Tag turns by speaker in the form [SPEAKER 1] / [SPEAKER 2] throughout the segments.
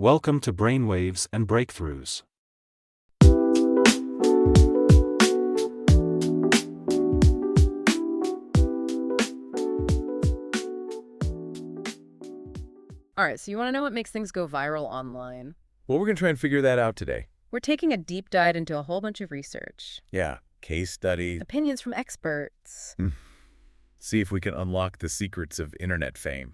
[SPEAKER 1] Welcome to Brainwaves and Breakthroughs.
[SPEAKER 2] All right, so you want to know what makes things go viral online?
[SPEAKER 3] Well, we're going to try and figure that out today.
[SPEAKER 2] We're taking a deep dive into a whole bunch of research,
[SPEAKER 3] Yeah, case study.
[SPEAKER 2] opinions from experts.
[SPEAKER 3] See if we can unlock the secrets of internet fame.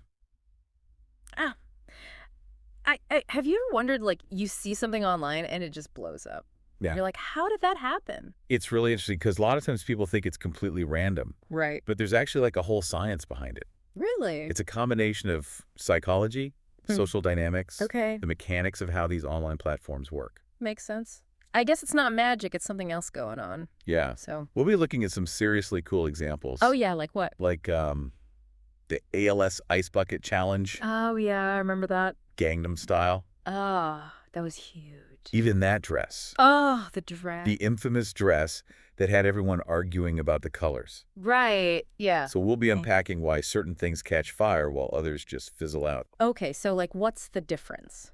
[SPEAKER 2] Have you ever wondered, like, you see something online and it just blows up?
[SPEAKER 3] Yeah.
[SPEAKER 2] You're like, how did that happen?
[SPEAKER 3] It's really interesting because a lot of times people think it's completely random,
[SPEAKER 2] Right.
[SPEAKER 3] but there's actually like a whole science behind it.
[SPEAKER 2] Really?
[SPEAKER 3] It's a combination of psychology, social dynamics,
[SPEAKER 2] Okay.
[SPEAKER 3] the mechanics of how these online platforms work.
[SPEAKER 2] Makes sense. I guess it's not magic, it's something else going on.
[SPEAKER 3] Yeah.
[SPEAKER 2] So.
[SPEAKER 3] We'll be looking at some seriously cool examples.
[SPEAKER 2] Oh, yeah, like what?
[SPEAKER 3] Like the ALS Ice Bucket Challenge,
[SPEAKER 2] Oh, yeah, I remember that.
[SPEAKER 3] Gangnam Style.
[SPEAKER 2] Oh, that was huge.
[SPEAKER 3] Even that dress.
[SPEAKER 2] Oh, the dress.
[SPEAKER 3] The infamous dress that had everyone arguing about the colors.
[SPEAKER 2] Right, yeah.
[SPEAKER 3] So we'll be unpacking why certain things catch fire while others just fizzle out.
[SPEAKER 2] Okay, so, like, what's the difference?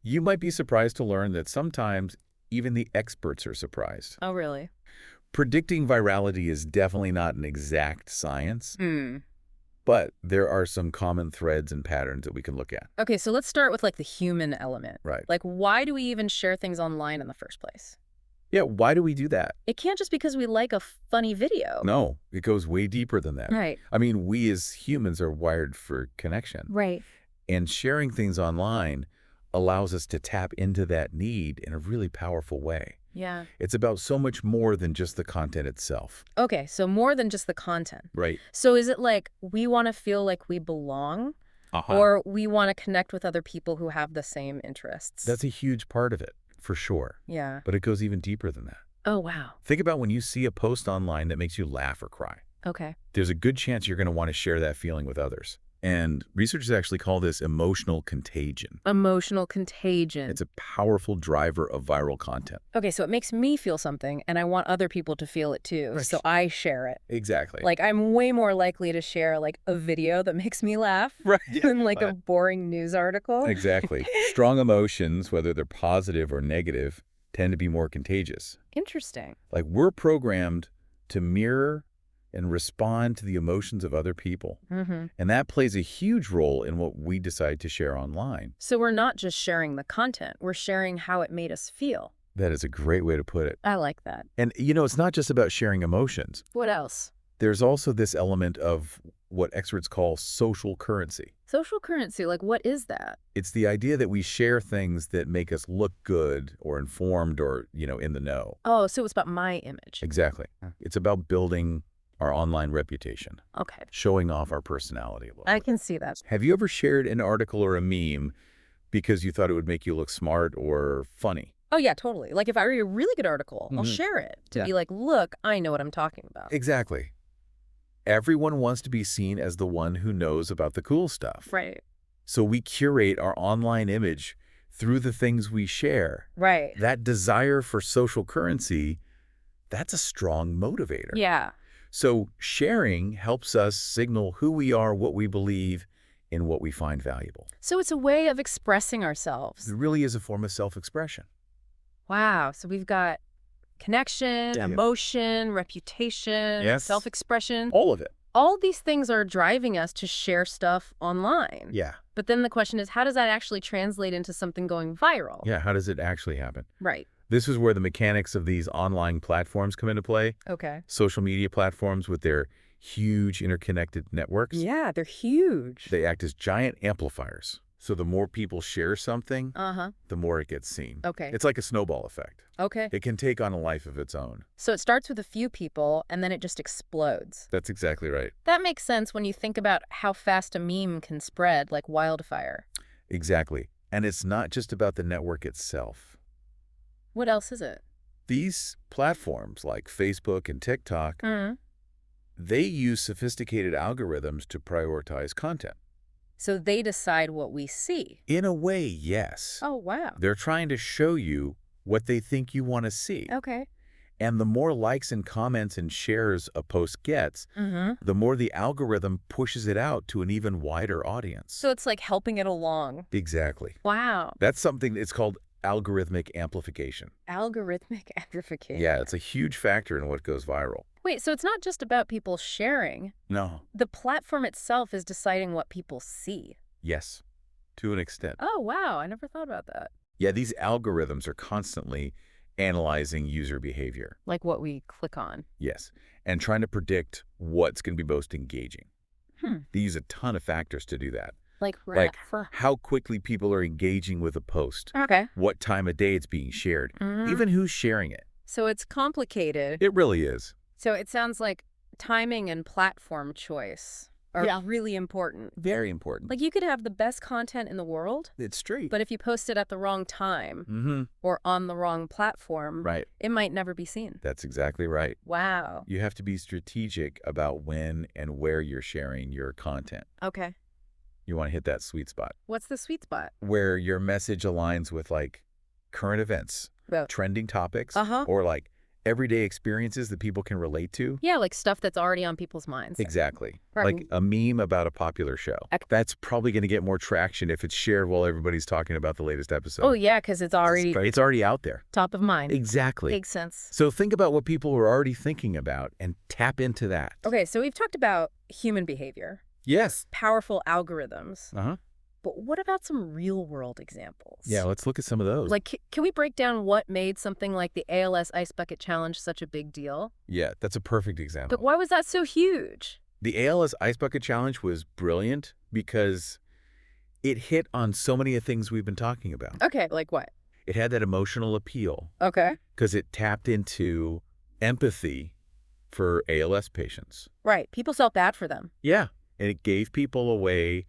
[SPEAKER 3] You might be surprised to learn that sometimes even the experts are surprised.
[SPEAKER 2] Oh, really?
[SPEAKER 3] Predicting virality is definitely not an exact science,
[SPEAKER 2] Hmm.
[SPEAKER 3] but there are some common threads and patterns that we can look at.
[SPEAKER 2] Okay, so let's start with, like, the human element.
[SPEAKER 3] Right.
[SPEAKER 2] Like, why do we even share things online in the first place?
[SPEAKER 3] Yeah, why do we do that?
[SPEAKER 2] It can't just because we like a funny video.
[SPEAKER 3] No, it goes way deeper than that.
[SPEAKER 2] Right.
[SPEAKER 3] I mean, we as humans are wired for connection.
[SPEAKER 2] Right.
[SPEAKER 3] And sharing things online allows us to tap into that need in a really powerful way.
[SPEAKER 2] Yeah.
[SPEAKER 3] It's about so much more than just the content itself.
[SPEAKER 2] Okay, so more than just the content.
[SPEAKER 3] Right.
[SPEAKER 2] So is it like we want to feel like we belong,
[SPEAKER 3] Uh-huh.
[SPEAKER 2] or we want to connect with other people who have the same interests?
[SPEAKER 3] That's a huge part of it, for sure.
[SPEAKER 2] Yeah.
[SPEAKER 3] But it goes even deeper than that.
[SPEAKER 2] Oh, wow.
[SPEAKER 3] Think about when you see a post online that makes you laugh or cry.
[SPEAKER 2] Okay.
[SPEAKER 3] There's a good chance you're going to want to share that feeling with others. And researchers actually call this emotional contagion.
[SPEAKER 2] Emotional contagion.
[SPEAKER 3] It's a powerful driver of viral content.
[SPEAKER 2] Okay, so it makes me feel something, and I want other people to feel it too,
[SPEAKER 3] Right.
[SPEAKER 2] so I share it.
[SPEAKER 3] Exactly.
[SPEAKER 2] Like, I'm way more likely to share, like, a video that makes me laugh
[SPEAKER 3] right.
[SPEAKER 2] than, like, a boring news article.
[SPEAKER 3] Exactly. Strong emotions, whether they're positive or negative, tend to be more contagious.
[SPEAKER 2] Interesting.
[SPEAKER 3] Like, we're programmed to mirror and respond to the emotions of other people.
[SPEAKER 2] Mm-hmm.
[SPEAKER 3] And that plays a huge role in what we decide to share online.
[SPEAKER 2] So we're not just sharing the content, we're sharing how it made us feel.
[SPEAKER 3] That is a great way to put it.
[SPEAKER 2] I like that.
[SPEAKER 3] And, you know, it's not just about sharing emotions.
[SPEAKER 2] What else?
[SPEAKER 3] There's also this element of what experts call social currency.
[SPEAKER 2] Social currency, like, what is that?
[SPEAKER 3] It's the idea that we share things that make us look good or informed or, you know, in the know.
[SPEAKER 2] Oh, so it's about my image.
[SPEAKER 3] Exactly. It's about building our online reputation,
[SPEAKER 2] Okay.
[SPEAKER 3] showing off our personality a little
[SPEAKER 2] I
[SPEAKER 3] bit.
[SPEAKER 2] can see that.
[SPEAKER 3] Have you ever shared an article or a meme because you thought it would make you look smart or funny?
[SPEAKER 2] Oh, yeah, totally. Like, if I read a really good article, I'll
[SPEAKER 3] Mhm.
[SPEAKER 2] share it to
[SPEAKER 3] Yeah.
[SPEAKER 2] be like, look, I know what I'm talking about.
[SPEAKER 3] Exactly. Everyone wants to be seen as the one who knows about the cool stuff.
[SPEAKER 2] Right.
[SPEAKER 3] So we curate our online image through the things we share.
[SPEAKER 2] Right.
[SPEAKER 3] That desire for social currency, that's a strong motivator.
[SPEAKER 2] Yeah.
[SPEAKER 3] So sharing helps us signal who we are, what we believe, and what we find valuable.
[SPEAKER 2] So it's a way of expressing ourselves.
[SPEAKER 3] It really is a form of self-expression.
[SPEAKER 2] Wow. So we've got connection,
[SPEAKER 3] Yeah.
[SPEAKER 2] emotion, reputation,
[SPEAKER 3] Yes.
[SPEAKER 2] self-expression.
[SPEAKER 3] All of it.
[SPEAKER 2] All these things are driving us to share stuff online.
[SPEAKER 3] Yeah.
[SPEAKER 2] But then the question is, how does that actually translate into something going viral?
[SPEAKER 3] Yeah, how does it actually happen?
[SPEAKER 2] Right.
[SPEAKER 3] This is where the mechanics of these online platforms come into play.
[SPEAKER 2] Okay.
[SPEAKER 3] Social media platforms with their huge interconnected networks.
[SPEAKER 2] Yeah, they're huge.
[SPEAKER 3] They act as giant amplifiers. So the more people share something,
[SPEAKER 2] Uh-huh.
[SPEAKER 3] the more it gets seen.
[SPEAKER 2] Okay.
[SPEAKER 3] It's like a snowball effect.
[SPEAKER 2] Okay.
[SPEAKER 3] It can take on a life of its own.
[SPEAKER 2] So it starts with a few people, and then it just explodes.
[SPEAKER 3] That's exactly right.
[SPEAKER 2] That makes sense when you think about how fast a meme can spread like wildfire.
[SPEAKER 3] Exactly. And it's not just about the network itself.
[SPEAKER 2] What else is it?
[SPEAKER 3] These platforms like Facebook and TikTok,
[SPEAKER 2] Mm.
[SPEAKER 3] they use sophisticated algorithms to prioritize content.
[SPEAKER 2] So they decide what we see.
[SPEAKER 3] In a way, yes.
[SPEAKER 2] Oh, wow.
[SPEAKER 3] They're trying to show you what they think you want to see.
[SPEAKER 2] Okay.
[SPEAKER 3] And the more likes and comments and shares a post gets, the more the algorithm pushes it out to an even wider audience.
[SPEAKER 2] So it's like helping it along.
[SPEAKER 3] Exactly.
[SPEAKER 2] Wow.
[SPEAKER 3] That's something that's called algorithmic amplification.
[SPEAKER 2] Algorithmic amplification.
[SPEAKER 3] Yeah, it's a huge factor in what goes viral.
[SPEAKER 2] Wait, so it's not just about people sharing.
[SPEAKER 3] No.
[SPEAKER 2] The platform itself is deciding what people see.
[SPEAKER 3] Yes, to an extent.
[SPEAKER 2] Oh, wow. I never thought about that.
[SPEAKER 3] Yeah, these algorithms are constantly analyzing user behavior.
[SPEAKER 2] Like what we click on.
[SPEAKER 3] Yes, and trying to predict what's going to be most engaging. They use a ton of factors to do that.
[SPEAKER 2] Like
[SPEAKER 3] How quickly people are engaging with a post,
[SPEAKER 2] Okay.
[SPEAKER 3] what time of day it's being shared, even who's sharing it.
[SPEAKER 2] So it's complicated.
[SPEAKER 3] It really is.
[SPEAKER 2] So it sounds like timing and platform choice are really important.
[SPEAKER 3] Very important.
[SPEAKER 2] Like you could have the best content in the world,
[SPEAKER 3] It's straight.
[SPEAKER 2] but if you post it at the wrong time or on the wrong platform,
[SPEAKER 3] Right.
[SPEAKER 2] it might never be seen.
[SPEAKER 3] That's exactly right.
[SPEAKER 2] Wow.
[SPEAKER 3] You have to be strategic about when and where you're sharing your content.
[SPEAKER 2] Okay.
[SPEAKER 3] You want to hit that sweet spot
[SPEAKER 2] What's the sweet spot?
[SPEAKER 3] where your message aligns with like current events,
[SPEAKER 2] Well,
[SPEAKER 3] trending topics,
[SPEAKER 2] Uh-huh.
[SPEAKER 3] or like everyday experiences that people can relate to.
[SPEAKER 2] yeah, like stuff that's already on people's minds.
[SPEAKER 3] Exactly.
[SPEAKER 2] Right.
[SPEAKER 3] Like a meme about a popular show. That's probably going to get more traction if it's shared while everybody's talking about the latest episode.
[SPEAKER 2] Oh, yeah, because it's already
[SPEAKER 3] out there.
[SPEAKER 2] top of mind.
[SPEAKER 3] Exactly.
[SPEAKER 2] Makes sense.
[SPEAKER 3] So think about what people are already thinking about and tap into that.
[SPEAKER 2] Okay, so we've talked about human behavior,
[SPEAKER 3] Yes.
[SPEAKER 2] powerful algorithms,
[SPEAKER 3] Uh-huh.
[SPEAKER 2] but what about some real-world examples?
[SPEAKER 3] Yeah, let's look at some of those.
[SPEAKER 2] Like, can we break down what made something like the ALS Ice Bucket Challenge such a big deal?
[SPEAKER 3] Yeah, that's a perfect example.
[SPEAKER 2] But why was that so huge?
[SPEAKER 3] The ALS Ice Bucket Challenge was brilliant because it hit on so many of the things we've been talking about.
[SPEAKER 2] Okay, like what?
[SPEAKER 3] It had that emotional appeal
[SPEAKER 2] Okay.
[SPEAKER 3] because it tapped into empathy for ALS patients.
[SPEAKER 2] Right, people felt bad for them.
[SPEAKER 3] Yeah, and it gave people a way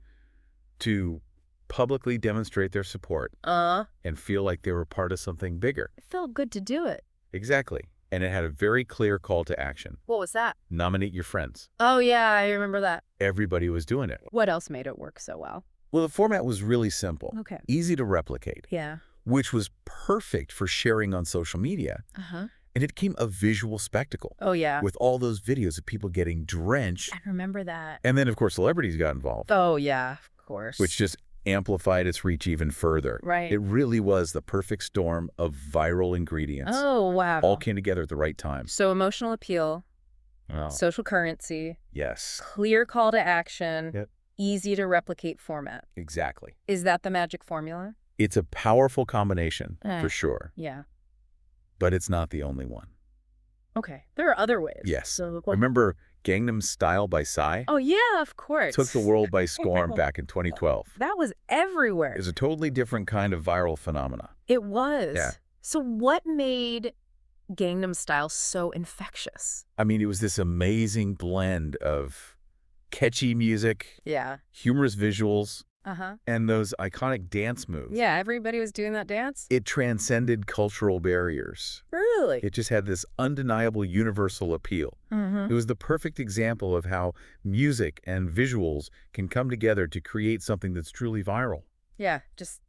[SPEAKER 3] to publicly demonstrate their support and feel like they were part of something bigger.
[SPEAKER 2] It felt good to do it.
[SPEAKER 3] Exactly. And it had a very clear call to action.
[SPEAKER 2] What was that?
[SPEAKER 3] Nominate your friends.
[SPEAKER 2] Oh, yeah, I remember that.
[SPEAKER 3] Everybody was doing it.
[SPEAKER 2] What else made it work so well?
[SPEAKER 3] Well, the format was really simple,
[SPEAKER 2] Okay.
[SPEAKER 3] easy to replicate,
[SPEAKER 2] Yeah.
[SPEAKER 3] which was perfect for sharing on social media.
[SPEAKER 2] Uh-huh.
[SPEAKER 3] And it became a visual spectacle
[SPEAKER 2] Oh, yeah.
[SPEAKER 3] with all those videos of people getting drenched.
[SPEAKER 2] I remember that.
[SPEAKER 3] And then, of course, celebrities got involved,
[SPEAKER 2] Oh, yeah, of course.
[SPEAKER 3] which just amplified its reach even further.
[SPEAKER 2] Right.
[SPEAKER 3] It really was the perfect storm of viral ingredients.
[SPEAKER 2] Oh, wow.
[SPEAKER 3] All came together at the right time.
[SPEAKER 2] So emotional appeal,
[SPEAKER 3] Oh.
[SPEAKER 2] social currency,
[SPEAKER 3] Yes,
[SPEAKER 2] clear call to action,
[SPEAKER 3] Yep.
[SPEAKER 2] easy to replicate format.
[SPEAKER 3] exactly.
[SPEAKER 2] Is that the magic formula?
[SPEAKER 3] It's a powerful combination, for sure,
[SPEAKER 2] Yeah.
[SPEAKER 3] but it's not the only one.
[SPEAKER 2] Okay. There are other ways.
[SPEAKER 3] Yes.
[SPEAKER 2] So,
[SPEAKER 3] Remember Gangnam Style by Psy?
[SPEAKER 2] oh, yeah, of course.
[SPEAKER 3] Took the world by storm back in 2012.
[SPEAKER 2] That was everywhere.
[SPEAKER 3] It was a totally different kind of viral phenomena.
[SPEAKER 2] It was.
[SPEAKER 3] Yeah.
[SPEAKER 2] So what made Gangnam Style so infectious?
[SPEAKER 3] I mean, it was this amazing blend of catchy music,
[SPEAKER 2] Yeah.
[SPEAKER 3] humorous visuals,
[SPEAKER 2] Uh-huh.
[SPEAKER 3] and those iconic dance moves.
[SPEAKER 2] Yeah, everybody was doing that dance?
[SPEAKER 3] It transcended cultural barriers.
[SPEAKER 2] Really?
[SPEAKER 3] It just had this undeniable universal appeal.
[SPEAKER 2] Mm-hmm.
[SPEAKER 3] It was the perfect example of how music and visuals can come together to create something that's truly viral.
[SPEAKER 2] Yeah, just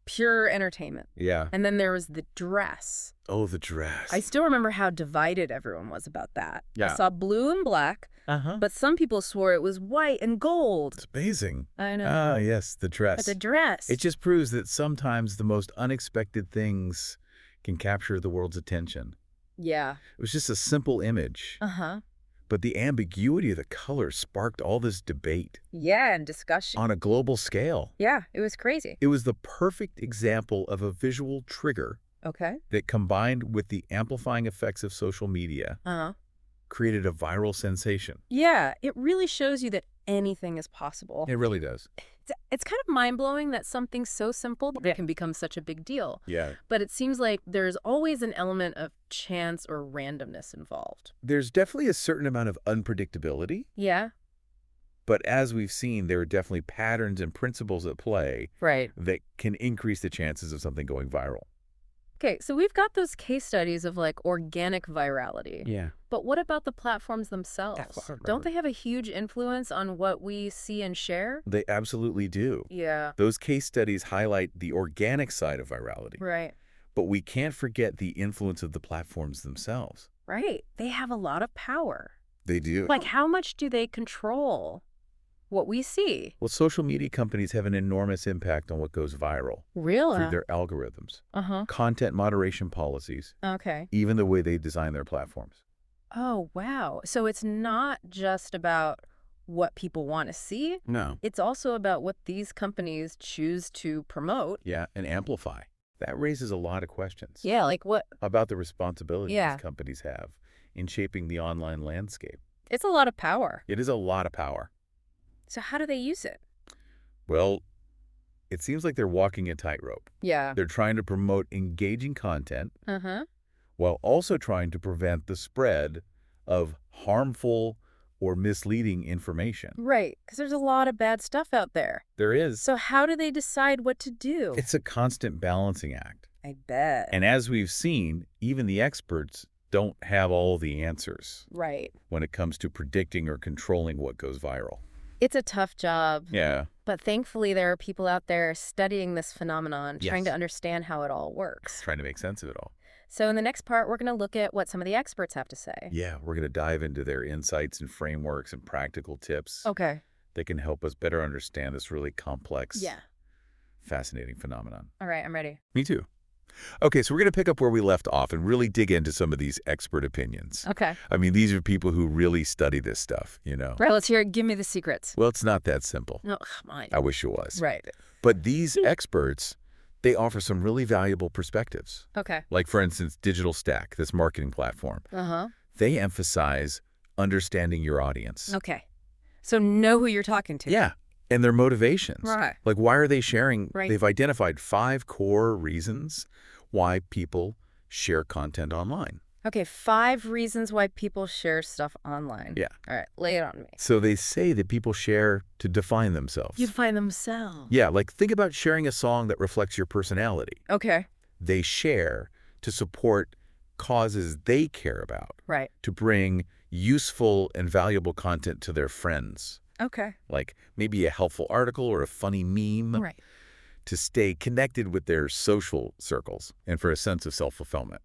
[SPEAKER 2] pure entertainment.
[SPEAKER 3] Yeah.
[SPEAKER 2] And then there was the dress.
[SPEAKER 3] Oh, the dress.
[SPEAKER 2] I still remember how divided everyone was about that.
[SPEAKER 3] Yeah.
[SPEAKER 2] I saw blue and black, but some people swore it was white and gold.
[SPEAKER 3] It's amazing.
[SPEAKER 2] I know.
[SPEAKER 3] Ah, yes, the dress.
[SPEAKER 2] But the dress.
[SPEAKER 3] It just proves that sometimes the most unexpected things can capture the world's attention.
[SPEAKER 2] Yeah.
[SPEAKER 3] It was just a simple image,
[SPEAKER 2] Uh-huh.
[SPEAKER 3] but the ambiguity of the colors sparked all this debate
[SPEAKER 2] Yeah, and discussion.
[SPEAKER 3] on a global scale.
[SPEAKER 2] Yeah, it was crazy.
[SPEAKER 3] It was the perfect example of a visual trigger
[SPEAKER 2] Okay.
[SPEAKER 3] that, combined with the amplifying effects of social media,
[SPEAKER 2] Uh-huh.
[SPEAKER 3] created a viral sensation.
[SPEAKER 2] Yeah, it really shows you that anything is possible.
[SPEAKER 3] It really does.
[SPEAKER 2] It's kind of mind-blowing that something so simple can become such a big deal.
[SPEAKER 3] Yeah.
[SPEAKER 2] But it seems like there's always an element of chance or randomness involved.
[SPEAKER 3] There's definitely a certain amount of unpredictability,
[SPEAKER 2] Yeah?
[SPEAKER 3] but as we've seen, there are definitely patterns and principles at play
[SPEAKER 2] Right.
[SPEAKER 3] that can increase the chances of something going viral.
[SPEAKER 2] Okay, so we've got those case studies of like organic virality.
[SPEAKER 3] Yeah.
[SPEAKER 2] But what about the platforms themselves?
[SPEAKER 3] That's what I remember.
[SPEAKER 2] Don't they have a huge influence on what we see and share?
[SPEAKER 3] They absolutely do.
[SPEAKER 2] Yeah.
[SPEAKER 3] Those case studies highlight the organic side of virality.
[SPEAKER 2] Right.
[SPEAKER 3] But we can't forget the influence of the platforms themselves.
[SPEAKER 2] Right. They have a lot of power.
[SPEAKER 3] They do.
[SPEAKER 2] Like, how much do they control what we see?
[SPEAKER 3] Well, social media companies have an enormous impact on what goes viral
[SPEAKER 2] Really?
[SPEAKER 3] through their algorithms,
[SPEAKER 2] Uh-huh.
[SPEAKER 3] content moderation policies,
[SPEAKER 2] Okay.
[SPEAKER 3] even the way they design their platforms.
[SPEAKER 2] Oh, wow. So it's not just about what people want to see.
[SPEAKER 3] No.
[SPEAKER 2] It's also about what these companies choose to promote.
[SPEAKER 3] Yeah, and amplify. That raises a lot of questions.
[SPEAKER 2] Yeah, like what?
[SPEAKER 3] About the responsibility
[SPEAKER 2] Yeah.
[SPEAKER 3] these companies have in shaping the online landscape.
[SPEAKER 2] It's a lot of power.
[SPEAKER 3] It is a lot of power.
[SPEAKER 2] So how do they use it?
[SPEAKER 3] Well, it seems like they're walking a tightrope.
[SPEAKER 2] Yeah.
[SPEAKER 3] They're trying to promote engaging content
[SPEAKER 2] Uh-huh.
[SPEAKER 3] while also trying to prevent the spread of harmful or misleading information.
[SPEAKER 2] Right, because there's a lot of bad stuff out there.
[SPEAKER 3] There is.
[SPEAKER 2] So how do they decide what to do?
[SPEAKER 3] It's a constant balancing act.
[SPEAKER 2] I bet.
[SPEAKER 3] And as we've seen, even the experts don't have all the answers
[SPEAKER 2] Right.
[SPEAKER 3] when it comes to predicting or controlling what goes viral.
[SPEAKER 2] It's a tough job.
[SPEAKER 3] Yeah.
[SPEAKER 2] But thankfully, there are people out there studying this phenomenon, trying
[SPEAKER 3] Yes.
[SPEAKER 2] to understand how it all works.
[SPEAKER 3] Trying to make sense of it all.
[SPEAKER 2] So in the next part, we're going to look at what some of the experts have to say.
[SPEAKER 3] Yeah, we're going to dive into their insights and frameworks and practical tips
[SPEAKER 2] Okay.
[SPEAKER 3] that can help us better understand this really complex,
[SPEAKER 2] Yeah.
[SPEAKER 3] fascinating phenomenon.
[SPEAKER 2] All right, I'm ready.
[SPEAKER 3] Me too. Okay, so we're going to pick up where we left off and really dig into some of these expert opinions.
[SPEAKER 2] Okay.
[SPEAKER 3] I mean, these are people who really study this stuff, you know.
[SPEAKER 2] Right, let's hear it. Give me the secrets.
[SPEAKER 3] Well, it's not that simple.
[SPEAKER 2] No, come on.
[SPEAKER 3] I wish it was.
[SPEAKER 2] Right.
[SPEAKER 3] But these experts, they offer some really valuable perspectives.
[SPEAKER 2] Okay.
[SPEAKER 3] Like, for instance, Digital Stack, this marketing platform.
[SPEAKER 2] Uh-huh.
[SPEAKER 3] They emphasize understanding your audience.
[SPEAKER 2] Okay. So know who you're talking to.
[SPEAKER 3] Yeah, and their motivations.
[SPEAKER 2] Right.
[SPEAKER 3] Like, why are they sharing?
[SPEAKER 2] Right.
[SPEAKER 3] They've identified 5 core reasons why people share content online.
[SPEAKER 2] Okay, 5 reasons why people share stuff online.
[SPEAKER 3] Yeah.
[SPEAKER 2] All right, lay it on me.
[SPEAKER 3] So they say that people share to define themselves.
[SPEAKER 2] You find themselves.
[SPEAKER 3] Yeah, like think about sharing a song that reflects your personality.
[SPEAKER 2] Okay.
[SPEAKER 3] They share to support causes they care about,
[SPEAKER 2] Right.
[SPEAKER 3] to bring useful and valuable content to their friends.
[SPEAKER 2] Okay.
[SPEAKER 3] Like maybe a helpful article or a funny meme.
[SPEAKER 2] Right.
[SPEAKER 3] To stay connected with their social circles and for a sense of self-fulfillment.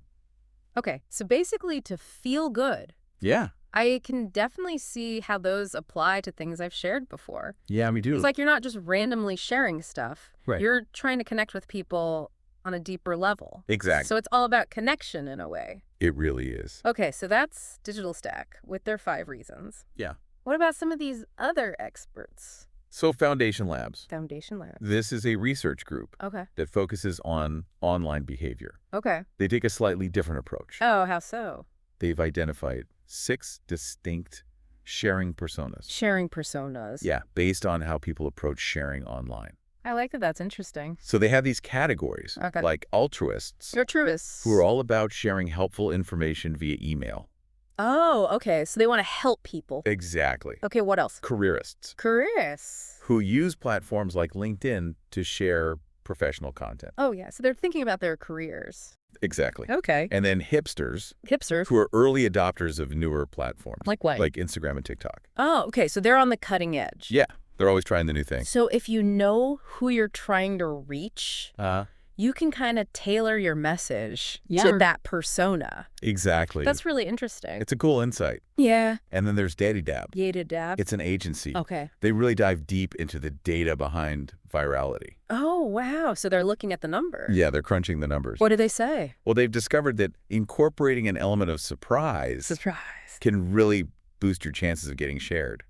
[SPEAKER 2] Okay, so basically to feel good.
[SPEAKER 3] Yeah.
[SPEAKER 2] I can definitely see how those apply to things I've shared before.
[SPEAKER 3] Yeah, me too.
[SPEAKER 2] It's like you're not just randomly sharing stuff.
[SPEAKER 3] Right.
[SPEAKER 2] You're trying to connect with people on a deeper level.
[SPEAKER 3] Exactly.
[SPEAKER 2] So it's all about connection in a way.
[SPEAKER 3] It really is.
[SPEAKER 2] Okay, so that's Digital Stack with their 5 reasons.
[SPEAKER 3] Yeah.
[SPEAKER 2] What about some of these other experts?
[SPEAKER 3] So Foundation Labs.
[SPEAKER 2] Foundation Labs.
[SPEAKER 3] This is a research group
[SPEAKER 2] Okay.
[SPEAKER 3] that focuses on online behavior.
[SPEAKER 2] Okay.
[SPEAKER 3] They take a slightly different approach.
[SPEAKER 2] Oh, how so?
[SPEAKER 3] They've identified 6 distinct sharing personas.
[SPEAKER 2] Sharing personas.
[SPEAKER 3] Yeah, based on how people approach sharing online.
[SPEAKER 2] I like that. That's interesting.
[SPEAKER 3] So they have these categories,
[SPEAKER 2] Okay.
[SPEAKER 3] like altruists,
[SPEAKER 2] You're truists.
[SPEAKER 3] who are all about sharing helpful information via email.
[SPEAKER 2] Oh, okay. So they want to help people.
[SPEAKER 3] Exactly.
[SPEAKER 2] Okay, what else?
[SPEAKER 3] Careerists,
[SPEAKER 2] Careerists.
[SPEAKER 3] who use platforms like LinkedIn to share professional content.
[SPEAKER 2] Oh, yeah. So they're thinking about their careers.
[SPEAKER 3] Exactly.
[SPEAKER 2] Okay.
[SPEAKER 3] And then hipsters,
[SPEAKER 2] Hipsters.
[SPEAKER 3] who are early adopters of newer platforms.
[SPEAKER 2] Like what?
[SPEAKER 3] Like Instagram and TikTok.
[SPEAKER 2] Oh, okay. So they're on the cutting edge.
[SPEAKER 3] Yeah, they're always trying the new thing.
[SPEAKER 2] So if you know who you're trying to reach, you can kind of tailor your message to that persona.
[SPEAKER 3] Exactly.
[SPEAKER 2] That's really interesting.
[SPEAKER 3] It's a cool insight.
[SPEAKER 2] Yeah.
[SPEAKER 3] And then there's Daddy Dab.
[SPEAKER 2] Yada dab.
[SPEAKER 3] It's an agency.
[SPEAKER 2] Okay.
[SPEAKER 3] They really dive deep into the data behind virality.
[SPEAKER 2] Oh, wow. So they're looking at the numbers.
[SPEAKER 3] Yeah, they're crunching the numbers.
[SPEAKER 2] What do they say?
[SPEAKER 3] Well, they've discovered that incorporating an element of surprise can really boost your chances of getting shared.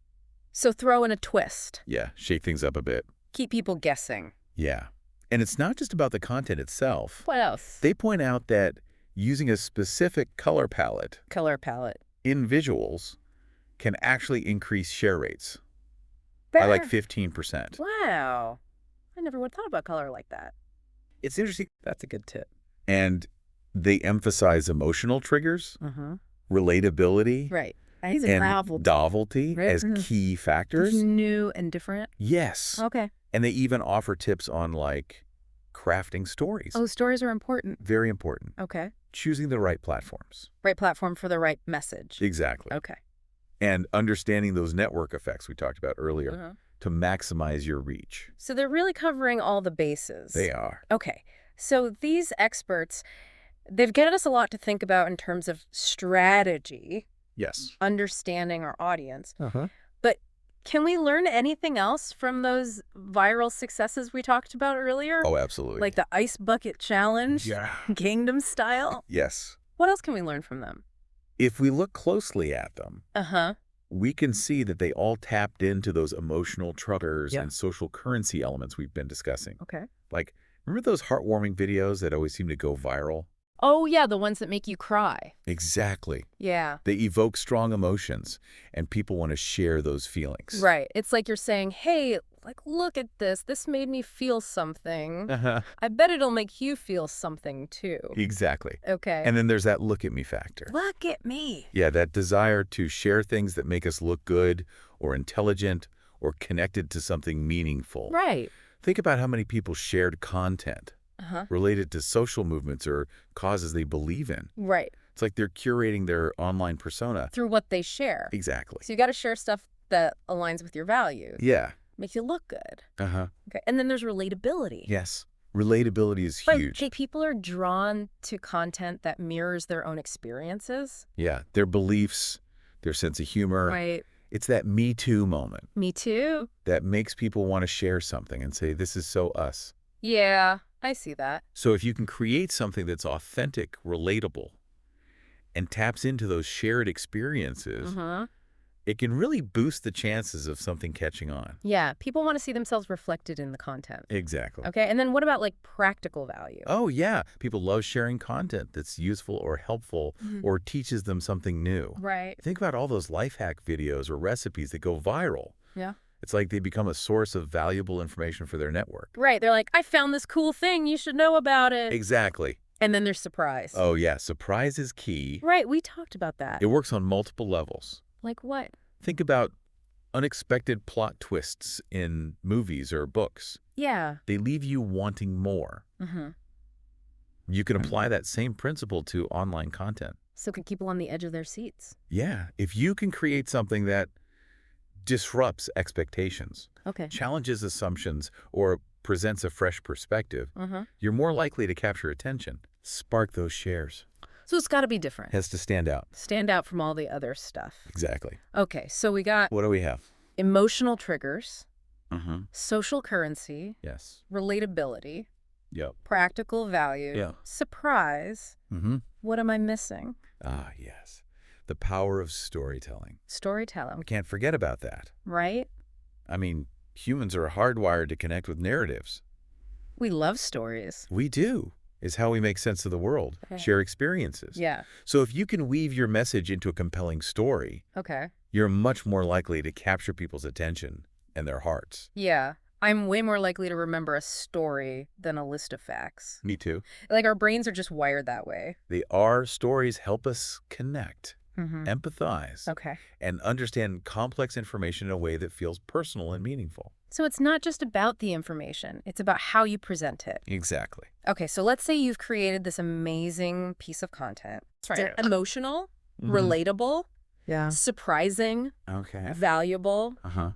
[SPEAKER 2] So throw in a twist.
[SPEAKER 3] Yeah, shake things up a bit.
[SPEAKER 2] Keep people guessing.
[SPEAKER 3] Yeah. And it's not just about the content itself.
[SPEAKER 2] What else?
[SPEAKER 3] They point out that using a specific color palette
[SPEAKER 2] Color palette.
[SPEAKER 3] in visuals can actually increase share rates by like 15%.
[SPEAKER 2] Wow. I never would have thought about color like that.
[SPEAKER 3] It's interesting.
[SPEAKER 2] That's a good tip.
[SPEAKER 3] And they emphasize emotional triggers,
[SPEAKER 2] Uh-huh.
[SPEAKER 3] relatability,
[SPEAKER 2] Right. He's a
[SPEAKER 3] and
[SPEAKER 2] novel.
[SPEAKER 3] novelty
[SPEAKER 2] Right.
[SPEAKER 3] as key factors.
[SPEAKER 2] New and different.
[SPEAKER 3] Yes.
[SPEAKER 2] Okay.
[SPEAKER 3] And they even offer tips on like crafting stories.
[SPEAKER 2] Oh, stories are important.
[SPEAKER 3] Very important.
[SPEAKER 2] Okay.
[SPEAKER 3] Choosing the right platforms.
[SPEAKER 2] Right platform for the right message.
[SPEAKER 3] Exactly.
[SPEAKER 2] Okay.
[SPEAKER 3] And understanding those network effects we talked about earlier
[SPEAKER 2] Uh-huh.
[SPEAKER 3] to maximize your reach.
[SPEAKER 2] So they're really covering all the bases.
[SPEAKER 3] They are.
[SPEAKER 2] Okay. So these experts, they've given us a lot to think about in terms of strategy,
[SPEAKER 3] Yes.
[SPEAKER 2] understanding our audience.
[SPEAKER 3] Uh-huh.
[SPEAKER 2] But can we learn anything else from those viral successes we talked about earlier?
[SPEAKER 3] Oh, absolutely.
[SPEAKER 2] Like the ice bucket challenge?
[SPEAKER 3] Yeah.
[SPEAKER 2] Gangnam Style?
[SPEAKER 3] Yes.
[SPEAKER 2] What else can we learn from them?
[SPEAKER 3] If we look closely at them,
[SPEAKER 2] Uh-huh.
[SPEAKER 3] we can see that they all tapped into those emotional triggers
[SPEAKER 2] Yeah.
[SPEAKER 3] and social currency elements we've been discussing.
[SPEAKER 2] Okay.
[SPEAKER 3] Like, remember those heartwarming videos that always seem to go viral?
[SPEAKER 2] Oh, yeah, the ones that make you cry.
[SPEAKER 3] Exactly.
[SPEAKER 2] Yeah.
[SPEAKER 3] They evoke strong emotions, and people want to share those feelings.
[SPEAKER 2] Right. It's like you're saying, hey, like, look at this. This made me feel something.
[SPEAKER 3] Uh-huh.
[SPEAKER 2] I bet it'll make you feel something, too.
[SPEAKER 3] Exactly.
[SPEAKER 2] Okay.
[SPEAKER 3] And then there's that look at me factor.
[SPEAKER 2] Look at me.
[SPEAKER 3] Yeah, that desire to share things that make us look good or intelligent or connected to something meaningful.
[SPEAKER 2] Right.
[SPEAKER 3] Think about how many people shared content
[SPEAKER 2] Uh-huh.
[SPEAKER 3] related to social movements or causes they believe in.
[SPEAKER 2] Right.
[SPEAKER 3] It's like they're curating their online persona.
[SPEAKER 2] Through what they share.
[SPEAKER 3] Exactly.
[SPEAKER 2] So you got to share stuff that aligns with your values.
[SPEAKER 3] Yeah.
[SPEAKER 2] Makes you look good.
[SPEAKER 3] Uh-huh.
[SPEAKER 2] Okay. And then there's relatability.
[SPEAKER 3] Yes. Relatability is
[SPEAKER 2] But
[SPEAKER 3] huge.
[SPEAKER 2] hey, people are drawn to content that mirrors their own experiences.
[SPEAKER 3] Yeah. Their beliefs, their sense of humor.
[SPEAKER 2] Right.
[SPEAKER 3] It's that Me Too moment
[SPEAKER 2] Me too.
[SPEAKER 3] that makes people want to share something and say, this is so us.
[SPEAKER 2] Yeah, I see that.
[SPEAKER 3] So if you can create something that's authentic, relatable, and taps into those shared experiences,
[SPEAKER 2] Uh-huh.
[SPEAKER 3] it can really boost the chances of something catching on.
[SPEAKER 2] Yeah, people want to see themselves reflected in the content.
[SPEAKER 3] Exactly.
[SPEAKER 2] Okay, and then what about like practical value?
[SPEAKER 3] Oh, yeah. People love sharing content that's useful or helpful
[SPEAKER 2] Mhm.
[SPEAKER 3] or teaches them something new.
[SPEAKER 2] Right.
[SPEAKER 3] Think about all those life hack videos or recipes that go viral.
[SPEAKER 2] Yeah.
[SPEAKER 3] It's like they become a source of valuable information for their network.
[SPEAKER 2] Right, they're like, I found this cool thing, you should know about it.
[SPEAKER 3] Exactly.
[SPEAKER 2] And then there's surprise.
[SPEAKER 3] Oh, yeah. Surprise is key.
[SPEAKER 2] Right, we talked about that.
[SPEAKER 3] It works on multiple levels.
[SPEAKER 2] Like what?
[SPEAKER 3] Think about unexpected plot twists in movies or books.
[SPEAKER 2] Yeah.
[SPEAKER 3] They leave you wanting more.
[SPEAKER 2] Mm-hmm.
[SPEAKER 3] You can apply that same principle to online content.
[SPEAKER 2] So can keep people on the edge of their seats.
[SPEAKER 3] Yeah. If you can create something that disrupts expectations,
[SPEAKER 2] Okay.
[SPEAKER 3] challenges assumptions, or presents a fresh perspective,
[SPEAKER 2] Uh-huh.
[SPEAKER 3] you're more likely to capture attention, spark those shares.
[SPEAKER 2] So it's got to be different.
[SPEAKER 3] Has to stand out.
[SPEAKER 2] Stand out from all the other stuff.
[SPEAKER 3] Exactly.
[SPEAKER 2] Okay, so we got
[SPEAKER 3] What do we have?
[SPEAKER 2] emotional triggers,
[SPEAKER 3] Mm-hmm.
[SPEAKER 2] social currency,
[SPEAKER 3] Yes.
[SPEAKER 2] relatability,
[SPEAKER 3] Yep.
[SPEAKER 2] practical value,
[SPEAKER 3] Yeah.
[SPEAKER 2] surprise.
[SPEAKER 3] Mm-hmm.
[SPEAKER 2] What am I missing?
[SPEAKER 3] Ah, yes. The power of storytelling.
[SPEAKER 2] Storytelling,
[SPEAKER 3] Can't forget about that.
[SPEAKER 2] right?
[SPEAKER 3] I mean, humans are hardwired to connect with narratives.
[SPEAKER 2] We love stories.
[SPEAKER 3] We do. Is how we make sense of the world,
[SPEAKER 2] Okay.
[SPEAKER 3] share experiences.
[SPEAKER 2] Yeah.
[SPEAKER 3] So if you can weave your message into a compelling story,
[SPEAKER 2] Okay.
[SPEAKER 3] you're much more likely to capture people's attention and their hearts.
[SPEAKER 2] Yeah. I'm way more likely to remember a story than a list of facts.
[SPEAKER 3] Me too.
[SPEAKER 2] Like our brains are just wired that way.
[SPEAKER 3] Our stories help us connect,
[SPEAKER 2] Mm-hmm.
[SPEAKER 3] empathize,
[SPEAKER 2] Okay.
[SPEAKER 3] and understand complex information in a way that feels personal and meaningful.
[SPEAKER 2] So it's not just about the information. It's about how you present it.
[SPEAKER 3] Exactly.
[SPEAKER 2] Okay, so let's say you've created this amazing piece of content. That's right. Emotional, relatable, surprising,
[SPEAKER 3] Okay.
[SPEAKER 2] valuable,
[SPEAKER 3] Uh-huh.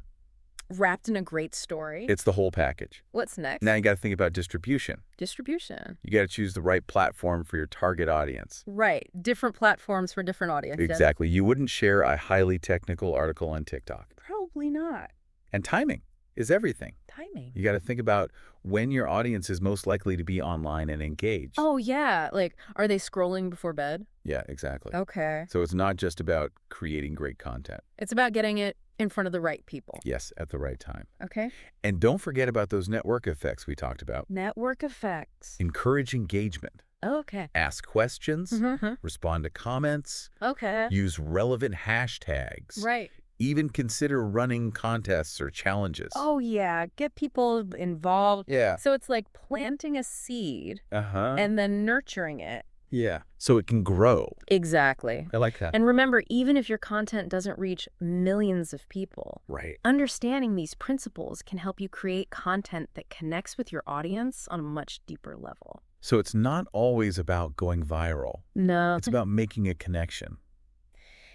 [SPEAKER 2] wrapped in a great story.
[SPEAKER 3] It's the whole package.
[SPEAKER 2] What's next?
[SPEAKER 3] Now you got to think about distribution.
[SPEAKER 2] Distribution.
[SPEAKER 3] You got to choose the right platform for your target audience.
[SPEAKER 2] Right. Different platforms for different audiences.
[SPEAKER 3] Exactly. You wouldn't share a highly technical article on TikTok.
[SPEAKER 2] Probably not.
[SPEAKER 3] And timing is everything.
[SPEAKER 2] Timing.
[SPEAKER 3] You got to think about when your audience is most likely to be online and engaged.
[SPEAKER 2] Oh, yeah. Like, are they scrolling before bed?
[SPEAKER 3] Yeah, exactly.
[SPEAKER 2] Okay.
[SPEAKER 3] So it's not just about creating great content.
[SPEAKER 2] It's about getting it in front of the right people.
[SPEAKER 3] Yes, at the right time.
[SPEAKER 2] Okay.
[SPEAKER 3] And don't forget about those network effects we talked about.
[SPEAKER 2] Network effects.
[SPEAKER 3] Encourage engagement.
[SPEAKER 2] Okay.
[SPEAKER 3] Ask questions.
[SPEAKER 2] Mm-hmm.
[SPEAKER 3] Respond to comments.
[SPEAKER 2] Okay.
[SPEAKER 3] Use relevant hashtags.
[SPEAKER 2] Right.
[SPEAKER 3] Even consider running contests or challenges.
[SPEAKER 2] Oh, yeah. Get people involved.
[SPEAKER 3] Yeah.
[SPEAKER 2] So it's like planting a seed
[SPEAKER 3] Uh-huh.
[SPEAKER 2] and then nurturing it.
[SPEAKER 3] Yeah. So it can grow.
[SPEAKER 2] Exactly.
[SPEAKER 3] I like that.
[SPEAKER 2] And remember, even if your content doesn't reach millions of people,
[SPEAKER 3] Right.
[SPEAKER 2] understanding these principles can help you create content that connects with your audience on a much deeper level.
[SPEAKER 3] So it's not always about going viral.
[SPEAKER 2] No.
[SPEAKER 3] It's about making a connection.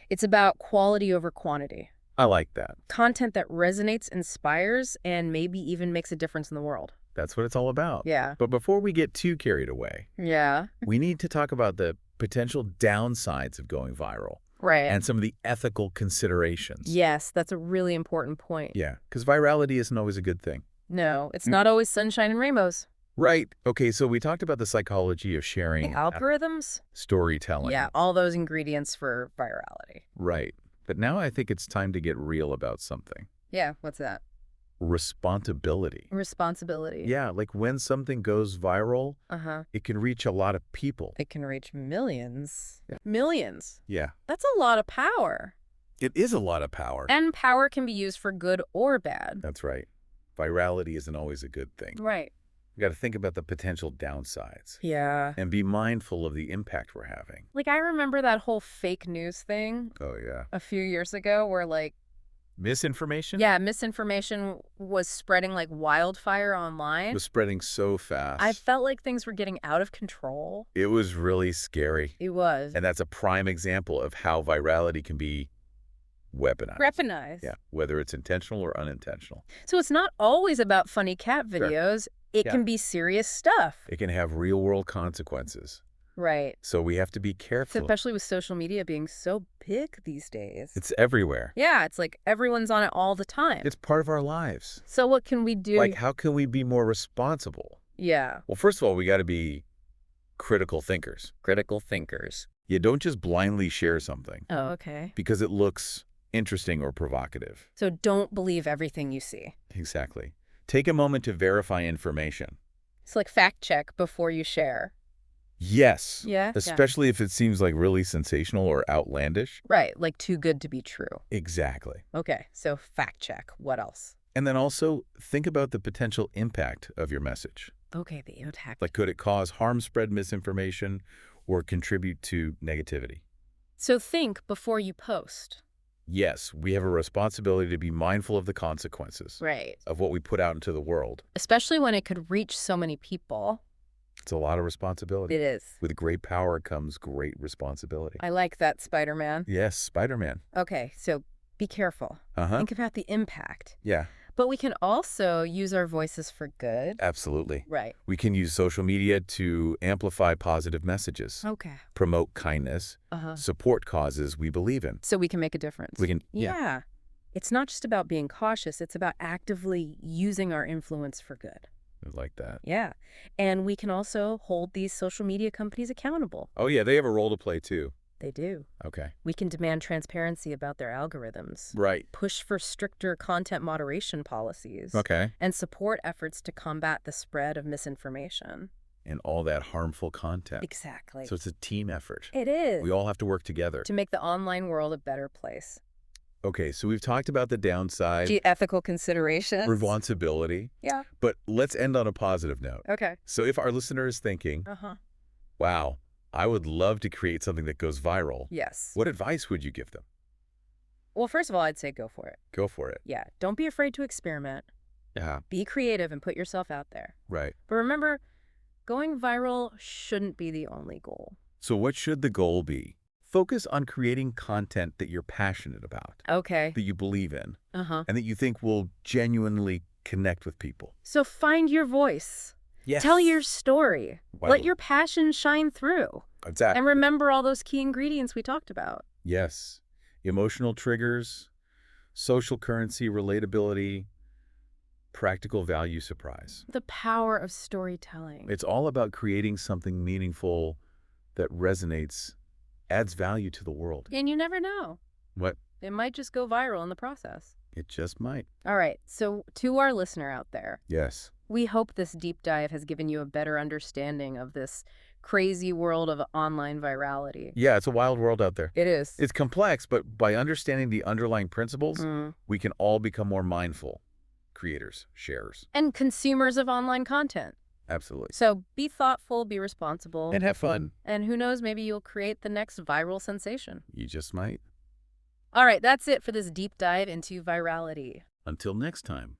[SPEAKER 2] It's about quality over quantity.
[SPEAKER 3] I like that.
[SPEAKER 2] Content that resonates, inspires, and maybe even makes a difference in the world.
[SPEAKER 3] That's what it's all about.
[SPEAKER 2] Yeah.
[SPEAKER 3] But before we get too carried away,
[SPEAKER 2] Yeah.
[SPEAKER 3] we need to talk about the potential downsides of going viral.
[SPEAKER 2] Right.
[SPEAKER 3] And some of the ethical considerations.
[SPEAKER 2] Yes, that's a really important point.
[SPEAKER 3] Yeah, because virality isn't always a good thing.
[SPEAKER 2] No, it's not always sunshine and rainbows.
[SPEAKER 3] Right. Okay, so we talked about the psychology of sharing.
[SPEAKER 2] The algorithms?
[SPEAKER 3] Storytelling.
[SPEAKER 2] Yeah, all those ingredients for virality.
[SPEAKER 3] Right. But now I think it's time to get real about something.
[SPEAKER 2] Yeah, what's that?
[SPEAKER 3] Responsibility.
[SPEAKER 2] Responsibility.
[SPEAKER 3] Yeah, like when something goes viral, it can reach a lot of people.
[SPEAKER 2] It can reach millions.
[SPEAKER 3] Yeah.
[SPEAKER 2] Millions.
[SPEAKER 3] Yeah.
[SPEAKER 2] That's a lot of power.
[SPEAKER 3] It is a lot of power.
[SPEAKER 2] And power can be used for good or bad.
[SPEAKER 3] That's right. Virality isn't always a good thing.
[SPEAKER 2] Right.
[SPEAKER 3] We got to think about the potential downsides.
[SPEAKER 2] Yeah.
[SPEAKER 3] And be mindful of the impact we're having.
[SPEAKER 2] Like, I remember that whole fake news thing.
[SPEAKER 3] Oh, yeah.
[SPEAKER 2] A few years ago where, like,
[SPEAKER 3] misinformation?
[SPEAKER 2] yeah, misinformation was spreading like wildfire online.
[SPEAKER 3] It was spreading so fast.
[SPEAKER 2] I felt like things were getting out of control.
[SPEAKER 3] It was really scary.
[SPEAKER 2] It was.
[SPEAKER 3] And that's a prime example of how virality can be weaponized.
[SPEAKER 2] Weaponized.
[SPEAKER 3] Yeah, whether it's intentional or unintentional.
[SPEAKER 2] So it's not always about funny cat videos.
[SPEAKER 3] Sure.
[SPEAKER 2] It
[SPEAKER 3] Yeah.
[SPEAKER 2] can be serious stuff.
[SPEAKER 3] It can have real-world consequences.
[SPEAKER 2] Right.
[SPEAKER 3] So we have to be careful.
[SPEAKER 2] Especially with social media being so big these days.
[SPEAKER 3] It's everywhere.
[SPEAKER 2] Yeah, it's like everyone's on it all the time.
[SPEAKER 3] It's part of our lives.
[SPEAKER 2] So what can we do?
[SPEAKER 3] Like, how can we be more responsible?
[SPEAKER 2] Yeah.
[SPEAKER 3] Well, first of all, we got to be critical thinkers.
[SPEAKER 2] Critical thinkers.
[SPEAKER 3] You don't just blindly share something
[SPEAKER 2] Oh, okay.
[SPEAKER 3] because it looks interesting or provocative.
[SPEAKER 2] So don't believe everything you see.
[SPEAKER 3] Exactly. Take a moment to verify information.
[SPEAKER 2] It's like fact check before you share.
[SPEAKER 3] Yes.
[SPEAKER 2] Yeah.
[SPEAKER 3] Especially if it seems like really sensational or outlandish.
[SPEAKER 2] Right. Like too good to be true.
[SPEAKER 3] Exactly.
[SPEAKER 2] Okay. So fact check. What else?
[SPEAKER 3] And then also think about the potential impact of your message.
[SPEAKER 2] Okay. The impact.
[SPEAKER 3] Like, could it cause harm, spread misinformation, or contribute to negativity?
[SPEAKER 2] So think before you post.
[SPEAKER 3] Yes, we have a responsibility to be mindful of the consequences.
[SPEAKER 2] Right.
[SPEAKER 3] Of what we put out into the world.
[SPEAKER 2] Especially when it could reach so many people.
[SPEAKER 3] It's a lot of responsibility.
[SPEAKER 2] It is.
[SPEAKER 3] With great power comes great responsibility.
[SPEAKER 2] I like that, Spider-Man.
[SPEAKER 3] Yes, Spider-Man.
[SPEAKER 2] Okay, so be careful.
[SPEAKER 3] Uh-huh.
[SPEAKER 2] Think about the impact.
[SPEAKER 3] Yeah.
[SPEAKER 2] But we can also use our voices for good.
[SPEAKER 3] Absolutely.
[SPEAKER 2] Right.
[SPEAKER 3] We can use social media to amplify positive messages,
[SPEAKER 2] Okay.
[SPEAKER 3] promote kindness, support causes we believe in.
[SPEAKER 2] So we can make a difference.
[SPEAKER 3] We can,
[SPEAKER 2] yeah. It's not just about being cautious. It's about actively using our influence for good.
[SPEAKER 3] I like that.
[SPEAKER 2] Yeah. And we can also hold these social media companies accountable.
[SPEAKER 3] Oh, yeah, they have a role to play, too.
[SPEAKER 2] They do.
[SPEAKER 3] Okay.
[SPEAKER 2] We can demand transparency about their algorithms.
[SPEAKER 3] Right.
[SPEAKER 2] Push for stricter content moderation policies.
[SPEAKER 3] Okay.
[SPEAKER 2] And support efforts to combat the spread of misinformation.
[SPEAKER 3] And all that harmful content.
[SPEAKER 2] Exactly.
[SPEAKER 3] So it's a team effort.
[SPEAKER 2] It is.
[SPEAKER 3] We all have to work together.
[SPEAKER 2] To make the online world a better place.
[SPEAKER 3] Okay, so we've talked about the downside.
[SPEAKER 2] Ethical considerations.
[SPEAKER 3] Responsibility.
[SPEAKER 2] Yeah.
[SPEAKER 3] But let's end on a positive note.
[SPEAKER 2] Okay.
[SPEAKER 3] So if our listener is thinking, wow, I would love to create something that goes viral.
[SPEAKER 2] Yes.
[SPEAKER 3] What advice would you give them?
[SPEAKER 2] Well, first of all, I'd say go for it.
[SPEAKER 3] Go for it.
[SPEAKER 2] Yeah. Don't be afraid to experiment.
[SPEAKER 3] Yeah.
[SPEAKER 2] Be creative and put yourself out there.
[SPEAKER 3] Right.
[SPEAKER 2] But remember, going viral shouldn't be the only goal.
[SPEAKER 3] So what should the goal be? Focus on creating content that you're passionate about.
[SPEAKER 2] Okay.
[SPEAKER 3] That you believe in.
[SPEAKER 2] Uh-huh.
[SPEAKER 3] And that you think will genuinely connect with people.
[SPEAKER 2] So find your voice.
[SPEAKER 3] Yes.
[SPEAKER 2] Tell your story.
[SPEAKER 3] Wow.
[SPEAKER 2] Let your passion shine through.
[SPEAKER 3] Exactly.
[SPEAKER 2] And remember all those key ingredients we talked about.
[SPEAKER 3] Yes. Emotional triggers, social currency, relatability, practical value, surprise.
[SPEAKER 2] The power of storytelling.
[SPEAKER 3] It's all about creating something meaningful that resonates, adds value to the world.
[SPEAKER 2] And you never know.
[SPEAKER 3] What?
[SPEAKER 2] It might just go viral in the process.
[SPEAKER 3] It just might.
[SPEAKER 2] All right. So to our listener out there,
[SPEAKER 3] Yes.
[SPEAKER 2] we hope this deep dive has given you a better understanding of this crazy world of online virality.
[SPEAKER 3] Yeah, it's a wild world out there.
[SPEAKER 2] It is.
[SPEAKER 3] It's complex, but by understanding the underlying principles, we can all become more mindful creators, sharers.
[SPEAKER 2] And consumers of online content.
[SPEAKER 3] Absolutely.
[SPEAKER 2] So be thoughtful, be responsible.
[SPEAKER 3] And have fun.
[SPEAKER 2] And who knows, maybe you'll create the next viral sensation.
[SPEAKER 3] You just might.
[SPEAKER 2] All right, that's it for this deep dive into virality.
[SPEAKER 3] Until next time.